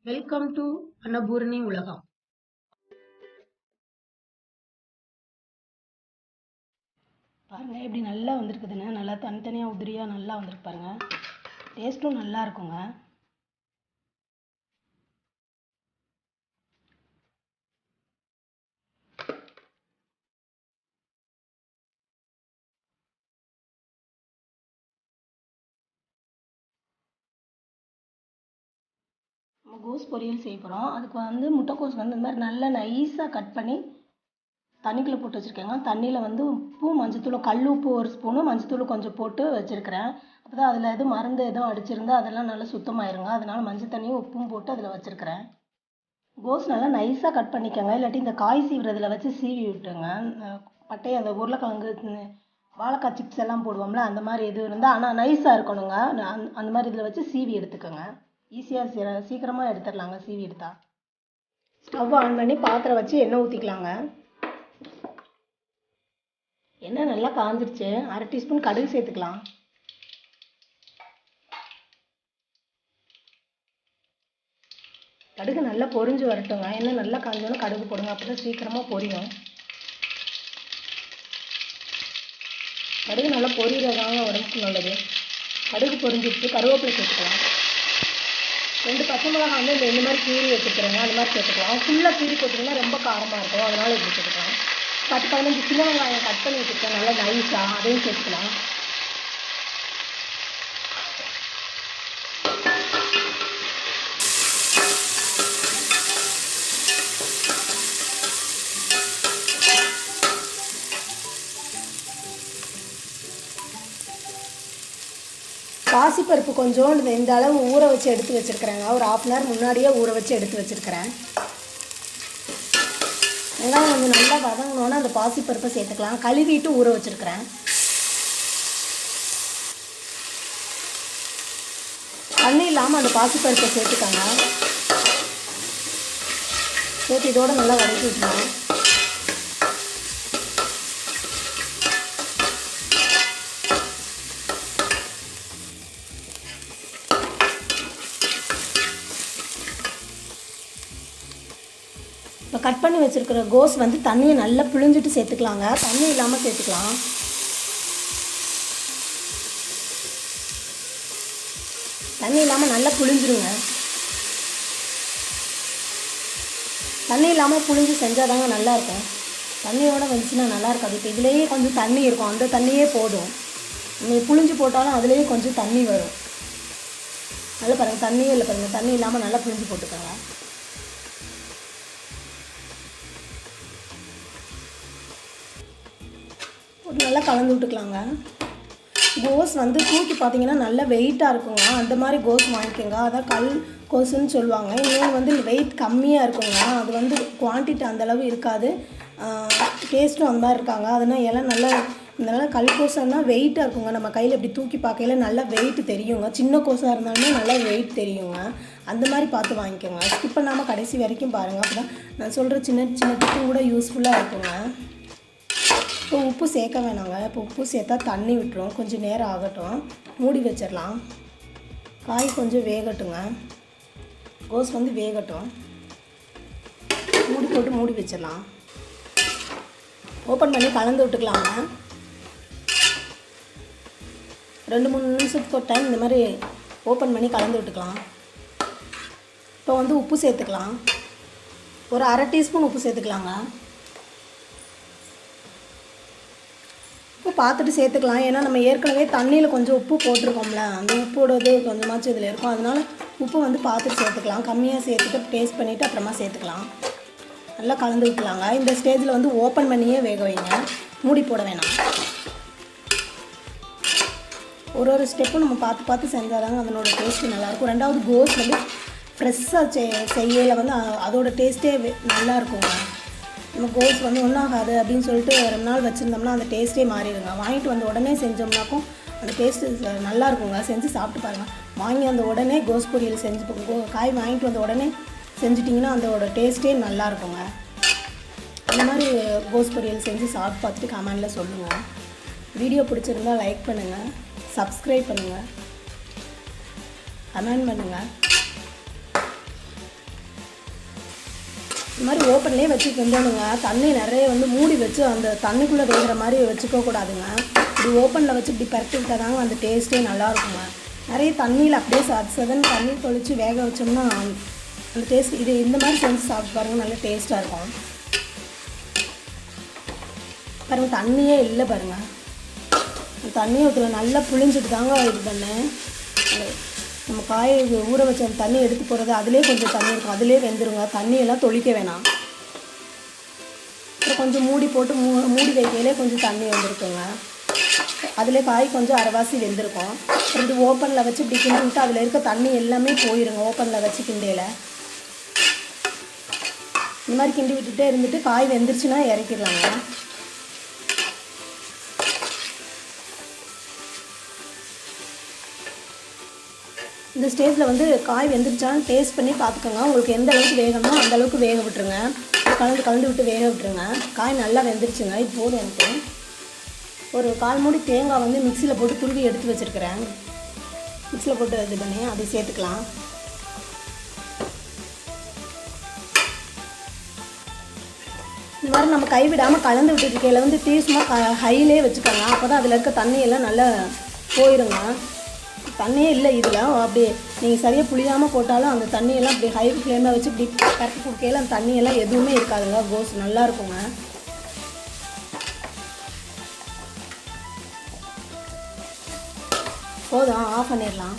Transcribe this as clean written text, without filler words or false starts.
Welcome to Annapurani உலகம். பாருங்க எப்படி நல்லா வந்திருக்குதுன்னு. நல்லா தனித்தனியாக உதிரியாக நல்லா வந்திருக்கு பாருங்க. டேஸ்ட்டும் நல்லா இருக்குங்க. நம்ம கோஸ் பொரியல் செய்ய போகிறோம். அதுக்கு முட்டைக்கோஸ் இந்த மாதிரி நல்லா நைஸாக கட் பண்ணி தண்ணிக்குள்ளே போட்டு வச்சுருக்கேங்க. தண்ணியில் உப்பு மஞ்சத்தூள், கல் உப்பு ஒரு ஸ்பூனு, மஞ்சத்தூள் கொஞ்சம் போட்டு வச்சுருக்கிறேன். அப்போ தான் அதில் எதுவும் மருந்து எதுவும் அடிச்சிருந்தா அதெல்லாம் நல்லா சுத்தமாயிருங்க. அதனால் மஞ்சள் தண்ணியும் உப்பும் போட்டு அதில் வச்சுருக்கிறேன். கோஸ் நல்லா நைஸாக கட் பண்ணிக்கோங்க. இல்லாட்டி இந்த காய் சீவுறதில் வச்சு சீவி விட்டுருங்க. பட்டை அந்த உருளைக்கிழங்கு வாழைக்காய் சிப்ஸ் எல்லாம் போடுவோம்ல, அந்த மாதிரி எதுவும் இருந்தால் ஆனால் நைஸாக இருக்கணுங்க. அந்த மாதிரி இதில் வச்சு சீவி எடுத்துக்கோங்க. ஈஸியாக சீக்கிரமாக எடுத்துடலாங்க சீவி எடுத்தா. ஸ்டவ் ஆன் பண்ணி பாத்திரம் வச்சு எண்ணெய் ஊற்றிக்கலாங்க. எண்ணெய் நல்லா காஞ்சிருச்சு. 1/2 டீஸ்பூன் கடுகு சேர்த்துக்கலாம். கடுகு நல்லா பொரிஞ்சு வரட்டுங்க. எண்ணெய் நல்லா காஞ்சோன்னா கடுகு போடுங்க. அப்போ தான் சீக்கிரமாக பொரியும். கடுகு நல்லா பொரியிறதாங்க உடம்புக்கு நல்லது. கடுகு பொரிஞ்சிடுச்சு. கருவேப்பிலை சேர்த்துக்கலாம். 2 பச்சை மிளகாய் இந்த மாதிரி கீரி வச்சுக்கிறேங்க. அந்த மாதிரி சேர்த்துக்கலாம். ஃபுல்லாக கீரி போட்டிங்கன்னா ரொம்ப காரமாக இருக்கும். அதனால் இப்படி சேர்த்துக்கலாம். 10-15 சின்ன வெங்காயம் கட் பண்ணி வச்சுருக்கேன் நல்லா நைஸாக, அதையும் சேர்த்துக்கலாம். பாசிப்பருப்பு கொஞ்சம் இந்த அளவு ஊற வச்சு எடுத்து வச்சுருக்கிறேங்க. ஒரு 1/2 hour முன்னாடியே ஊற வச்சு எடுத்து வச்சுருக்கிறேன். வெங்காயம் கொஞ்சம் நல்லா வதங்கினோன்னா அந்த பாசிப்பருப்பை சேர்த்துக்கலாம். கழுவிட்டு ஊற வச்சுருக்கிறேன். தண்ணி இல்லாமல் அந்த பாசிப்பருப்பை சேர்த்துக்கோங்க. சேர்த்து இதோடு நல்லா வதக்கி விட்டுருவோம். இப்போ கட் பண்ணி வச்சுருக்கிற கோஸ் தண்ணியை நல்லா பிழிஞ்சிட்டு சேர்த்துக்கலாங்க. தண்ணி இல்லாமல் சேர்த்துக்கலாம். தண்ணி இல்லாமல் நல்லா புழிஞ்சிருங்க. தண்ணி இல்லாமல் புழிஞ்சு செஞ்சால் தாங்க நல்லாயிருக்கும். தண்ணியோடு வந்துச்சுன்னா நல்லா இருக்காது. இப்போ இதுலேயே கொஞ்சம் தண்ணி இருக்கும். அந்த தண்ணியே போதும். நீங்கள் புழிஞ்சு போட்டாலும் அதுலேயே கொஞ்சம் தண்ணி வரும். நல்லா பாருங்கள், தண்ணியே இல்லை பாருங்கள். தண்ணி இல்லாமல் நல்லா புழிஞ்சு போட்டுக்கோங்க. நல்லா கலந்து விட்டுக்கலாங்க. கோஸ் தூக்கி பார்த்தீங்கன்னா நல்லா வெயிட்டாக இருக்குங்க. அந்த மாதிரி கோஸ் வாங்கிக்கோங்க. அதான் கல் கோஸுன்னு சொல்லுவாங்க. இன்னொன்று வெயிட் கம்மியாக இருக்குங்க. அது குவான்டிட்டி அந்தளவு இருக்காது. டேஸ்ட்டும் அந்த மாதிரி இருக்காங்க. அதனால் எல்லாம் நல்லா இதனால கல் கோஸானா வெயிட்டாக இருக்குங்க. நம்ம கையில் இப்படி தூக்கி பார்க்கையில் நல்லா வெயிட் தெரியுங்க. சின்ன கோஸாக இருந்தாலுமே நல்லா வெயிட் தெரியுங்க. அந்த மாதிரி பார்த்து வாங்கிக்கோங்க. ஸ்கிப் பண்ணாமல் கடைசி வரைக்கும் பாருங்கள். அப்போ தான் நான் சொல்கிற சின்ன சின்ன டிப்பும் கூட யூஸ்ஃபுல்லாக இருக்குங்க. இப்போ உப்பு சேர்க்க வேணாங்க. இப்போ உப்பு சேர்த்தா தண்ணி விட்டுரும். கொஞ்சம் நேரம் ஆகட்டும். மூடி வச்சிடலாம். காய் கொஞ்சம் வேகட்டுங்க. கோஸ் வேகட்டும். மூடி போட்டு மூடி வச்சிடலாம். ஓப்பன் பண்ணி கலந்து விட்டுக்கலாங்க. 2-3 நிமிஷத்துக்கு ஒரு டைம் இந்த மாதிரி ஓப்பன் பண்ணி கலந்து விட்டுக்கலாம். இப்போ உப்பு சேர்த்துக்கலாம். ஒரு 1/2 டீஸ்பூன் உப்பு சேர்த்துக்கலாங்க. உப்பு பார்த்துட்டு சேர்த்துக்கலாம். ஏன்னா நம்ம ஏற்கனவே தண்ணியில் கொஞ்சம் உப்பு போட்டிருக்கோம்ல, அந்த உப்போடது கொஞ்சமாச்சும் இதில் இருக்கும். அதனால் உப்பு பார்த்துட்டு சேர்த்துக்கலாம். கம்மியாக சேர்த்துட்டு டேஸ்ட் பண்ணிவிட்டு அப்புறமா சேர்த்துக்கலாம். நல்லா கலந்து விட்டுலாங்க. இந்த ஸ்டேஜில் ஓப்பன் பண்ணியே வேக வைங்க. மூடி போட வேணாம். ஒரு ஸ்டெப்பும் நம்ம பார்த்து பார்த்து செஞ்சால் தாங்க அதனோட டேஸ்ட்டு நல்லாயிருக்கும். 2வது கோஸ் ஃப்ரெஷ்ஷாக செய்யல அதோட டேஸ்ட்டே நல்லாயிருக்குங்க. நம்ம கோஸ் ஒன்றாகாது அப்படின்னு சொல்லிட்டு 2 நாள் வச்சுருந்தோம்னா அந்த டேஸ்ட்டே மாறிடுங்க. வாங்கிட்டு உடனே செஞ்சோம்னாக்கும் அந்த டேஸ்ட்டு நல்லாயிருக்குங்க. செஞ்சு சாப்பிட்டு பாருங்கள். வாங்கி அந்த உடனே கோஸ் பொரியல் செஞ்சு காய் வாங்கிட்டு உடனே செஞ்சிட்டிங்கன்னா அதோட டேஸ்ட்டே நல்லாயிருக்குங்க. இந்த மாதிரி கோஸ் பொரியல் செஞ்சு சாப்பிட்டு பார்த்துட்டு கமெண்டில் சொல்லுங்கள். வீடியோ பிடிச்சிருந்தா லைக் பண்ணுங்கள், சப்ஸ்கிரைப் பண்ணுங்கள், கமெண்ட் பண்ணுங்கள். இந்த மாதிரி ஓப்பன்லேயே வச்சு கிண்டணுங்க. தண்ணி நிறைய வந்து மூடி வச்சு அந்த தண்ணிக்குள்ளே வேகிற மாதிரி வச்சுக்க கூடாதுங்க. இப்படி ஓப்பனில் வச்சு இப்படி பரட்டி விட்டாதாங்க அந்த டேஸ்ட்டே நல்லாயிருக்குங்க. நிறைய தண்ணியில் அப்படியே சதன்னு தண்ணி தொளிச்சு வேக வச்சோம்னா அந்த டேஸ்ட் இது இந்த மாதிரி செஞ்சு சாப்பிட்டு பாருங்கள், நல்ல டேஸ்ட்டாக இருக்கும். பாருங்கள் தண்ணியே இல்லை பாருங்கள். தண்ணியை ஊற்றுல நல்லா புளிஞ்சிட்டு தாங்க இது பண்ணேன். நம்ம காயை ஊற வச்ச தண்ணி எடுத்து போகிறது அதிலே கொஞ்சம் தண்ணி இருக்கும், அதிலே வெந்துருங்க. தண்ணியெல்லாம் தொளிக்க வேணாம். அப்புறம் கொஞ்சம் மூடி போட்டு மூடி வைக்கையிலே கொஞ்சம் தண்ணி வந்துருக்குங்க. அதில் காய் கொஞ்சம் அரைவாசி வெந்திருக்கும். அப்புறம் இது ஓப்பனில் வச்சு இப்படி கிண்டி விட்டு அதில் இருக்க தண்ணி எல்லாமே போயிருங்க. ஓப்பனில் வச்சு கிண்டையில் இந்த மாதிரி கிண்டி விட்டுட்டே இருந்துட்டு காய் வெந்துருச்சுன்னா இறக்கிடலாங்க. இந்த ஸ்டேஜில் வந்து காய் வெந்துருச்சான்னு டேஸ்ட் பண்ணி பார்த்துக்கோங்க. உங்களுக்கு எந்த அளவுக்கு வேகணுமோ அந்த அளவுக்கு வேக விட்டுருங்க. கலந்து விட்டு வேக விட்டுருங்க. காய் நல்லா வெந்துருச்சுங்க. இது போதும். எனக்கு ஒரு 1/4 மூடி தேங்காய் வந்து மிக்சியில் போட்டு துருவி எடுத்து வச்சுருக்கிறேன். மிக்சியில் போட்டு இது பண்ணி அதை சேர்த்துக்கலாம். இந்த மாதிரி நம்ம கைவிடாமல் கலந்து விட்டுருக்கையில் வந்து டீஸ்மாக ஹையிலே வச்சுக்கோங்க. அப்போ தான் அதில் இருக்க தண்ணியெல்லாம் நல்லா போயிடுங்க. தண்ணியே இல்லை இதில். அப்படியே நீங்கள் சரியாக புளியாமல் போட்டாலும் அந்த தண்ணியெல்லாம் அப்படி ஹை ஃப்ளேமில் வச்சு இப்படி கரெக்ட் கொடுக்கையில் அந்த தண்ணியெல்லாம் எதுவுமே இருக்காதுங்க. கோஸ் நல்லாயிருக்குங்க. போதும், ஆஃப் பண்ணிடலாம்.